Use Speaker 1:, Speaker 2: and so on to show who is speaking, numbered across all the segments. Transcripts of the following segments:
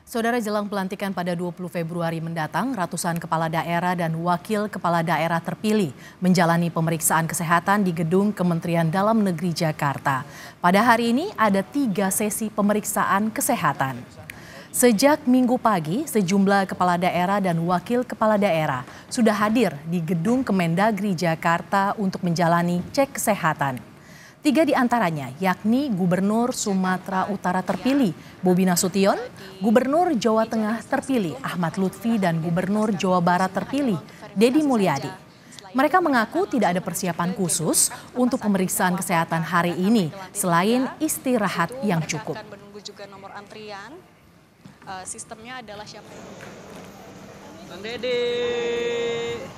Speaker 1: Saudara, jelang pelantikan pada 20 Februari mendatang, ratusan kepala daerah dan wakil kepala daerah terpilih menjalani pemeriksaan kesehatan di gedung Kementerian Dalam Negeri Jakarta. Pada hari ini ada 3 sesi pemeriksaan kesehatan. Sejak Minggu pagi, sejumlah kepala daerah dan wakil kepala daerah sudah hadir di gedung Kemendagri Jakarta untuk menjalani cek kesehatan. 3 di antaranya yakni Gubernur Sumatera Utara terpilih Bobi Nasution, Gubernur Jawa Tengah terpilih Ahmad Lutfi, dan Gubernur Jawa Barat terpilih Deddy Mulyadi. Mereka mengaku tidak ada persiapan khusus untuk pemeriksaan kesehatan hari ini selain istirahat yang cukup.
Speaker 2: Menunggu juga nomor antrian. Sistemnya adalah siapa?
Speaker 3: Bang Deddy.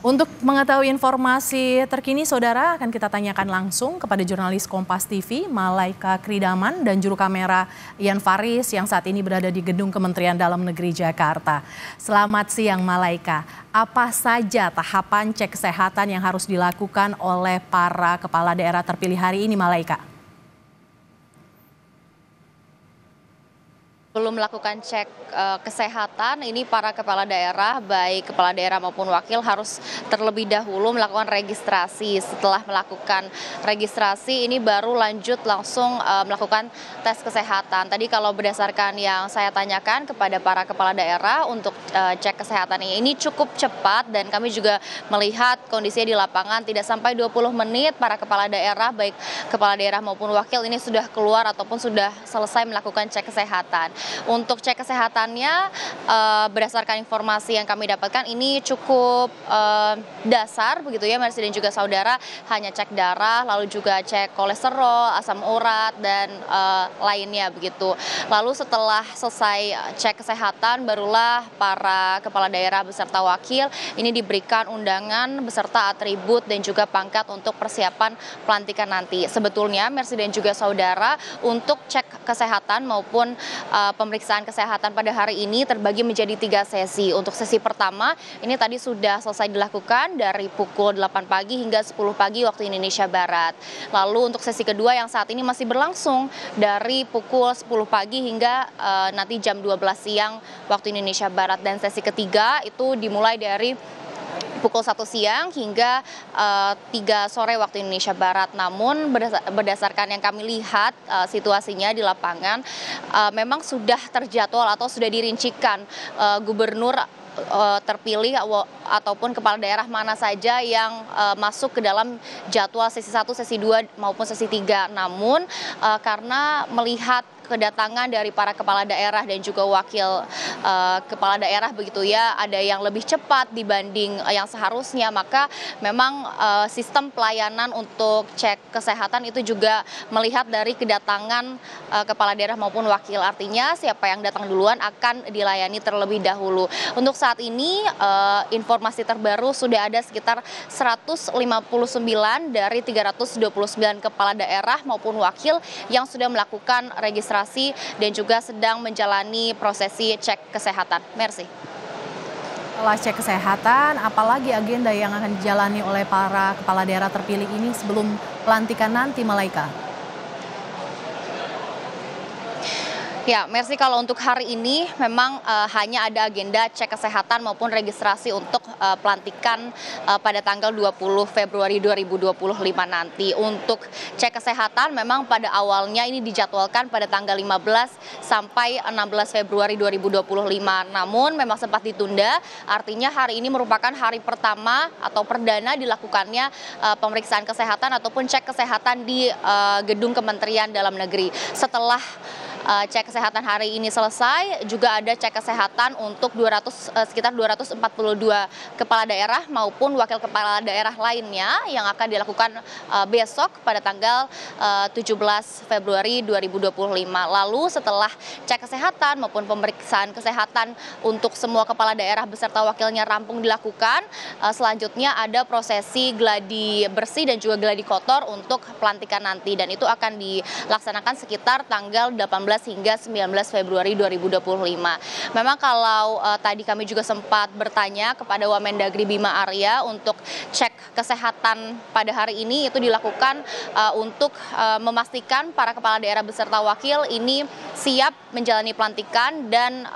Speaker 1: Untuk mengetahui informasi terkini, saudara, akan kita tanyakan langsung kepada jurnalis Kompas TV, Malaika Kridaman, dan juru kamera Ian Faris yang saat ini berada di gedung Kementerian Dalam Negeri Jakarta. Selamat siang, Malaika. Apa saja tahapan cek kesehatan yang harus dilakukan oleh para kepala daerah terpilih hari ini, Malaika?
Speaker 4: Belum melakukan cek kesehatan, ini para kepala daerah, baik kepala daerah maupun wakil, harus terlebih dahulu melakukan registrasi. Setelah melakukan registrasi, ini baru lanjut langsung melakukan tes kesehatan. Tadi kalau berdasarkan yang saya tanyakan kepada para kepala daerah untuk cek kesehatan ini cukup cepat, dan kami juga melihat kondisinya di lapangan tidak sampai 20 menit para kepala daerah, baik kepala daerah maupun wakil, ini sudah keluar ataupun sudah selesai melakukan cek kesehatan. Untuk cek kesehatannya, berdasarkan informasi yang kami dapatkan, ini cukup dasar begitu ya, Mercy dan juga saudara, hanya cek darah, lalu juga cek kolesterol, asam urat, dan lainnya begitu. Lalu setelah selesai cek kesehatan, barulah para kepala daerah beserta wakil ini diberikan undangan beserta atribut dan juga pangkat untuk persiapan pelantikan nanti. Sebetulnya Mercy dan juga saudara, untuk cek kesehatan maupun pemeriksaan kesehatan pada hari ini terbagi menjadi 3 sesi. Untuk sesi pertama ini tadi sudah selesai dilakukan dari pukul 8 pagi hingga 10 pagi waktu Indonesia Barat. Lalu untuk sesi kedua yang saat ini masih berlangsung dari pukul 10 pagi hingga nanti jam 12 siang waktu Indonesia Barat. Dan sesi ketiga itu dimulai dari pukul 1 siang hingga 3 sore waktu Indonesia Barat. Namun berdasarkan yang kami lihat situasinya di lapangan, memang sudah terjadwal atau sudah dirincikan gubernur terpilih ataupun kepala daerah mana saja yang masuk ke dalam jadwal sesi 1, sesi 2 maupun sesi 3. Namun karena melihat kedatangan dari para kepala daerah dan juga wakil kepala daerah begitu ya, ada yang lebih cepat dibanding yang seharusnya, maka memang sistem pelayanan untuk cek kesehatan itu juga melihat dari kedatangan kepala daerah maupun wakil. Artinya siapa yang datang duluan akan dilayani terlebih dahulu. Untuk saat ini informasi terbaru sudah ada sekitar 159 dari 329 kepala daerah maupun wakil yang sudah melakukan registrasi dan juga sedang menjalani prosesi cek kesehatan. Mercy.
Speaker 1: Setelah cek kesehatan, apalagi agenda yang akan dijalani oleh para kepala daerah terpilih ini sebelum pelantikan nanti, Malaika?
Speaker 4: Ya, Mercy, kalau untuk hari ini memang hanya ada agenda cek kesehatan maupun registrasi untuk pelantikan pada tanggal 20 Februari 2025 nanti. Untuk cek kesehatan memang pada awalnya ini dijadwalkan pada tanggal 15 sampai 16 Februari 2025. Namun memang sempat ditunda, artinya hari ini merupakan hari pertama atau perdana dilakukannya pemeriksaan kesehatan ataupun cek kesehatan di gedung Kementerian Dalam Negeri. Setelah cek kesehatan hari ini selesai, juga ada cek kesehatan untuk sekitar 242 kepala daerah maupun wakil kepala daerah lainnya yang akan dilakukan besok pada tanggal 17 Februari 2025. Lalu setelah cek kesehatan maupun pemeriksaan kesehatan untuk semua kepala daerah beserta wakilnya rampung dilakukan, selanjutnya ada prosesi gladi bersih dan juga gladi kotor untuk pelantikan nanti, dan itu akan dilaksanakan sekitar tanggal 18 hingga 19 Februari 2025. Memang kalau tadi kami juga sempat bertanya kepada Wamendagri Bima Arya untuk cek kesehatan pada hari ini itu dilakukan untuk memastikan para kepala daerah beserta wakil ini siap menjalani pelantikan dan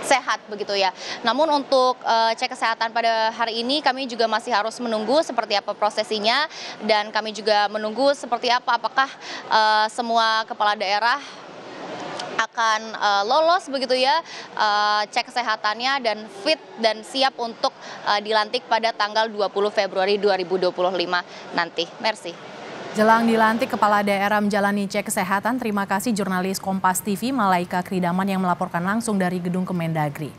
Speaker 4: sehat begitu ya. Namun untuk cek kesehatan pada hari ini kami juga masih harus menunggu seperti apa prosesinya dan kami juga menunggu seperti apa apakah semua kepala daerah akan lolos begitu ya cek kesehatannya dan fit dan siap untuk dilantik pada tanggal 20 Februari 2025 nanti. Mercy.
Speaker 1: Jelang dilantik kepala daerah menjalani cek kesehatan, terima kasih jurnalis Kompas TV Malaika Kridaman yang melaporkan langsung dari Gedung Kemendagri.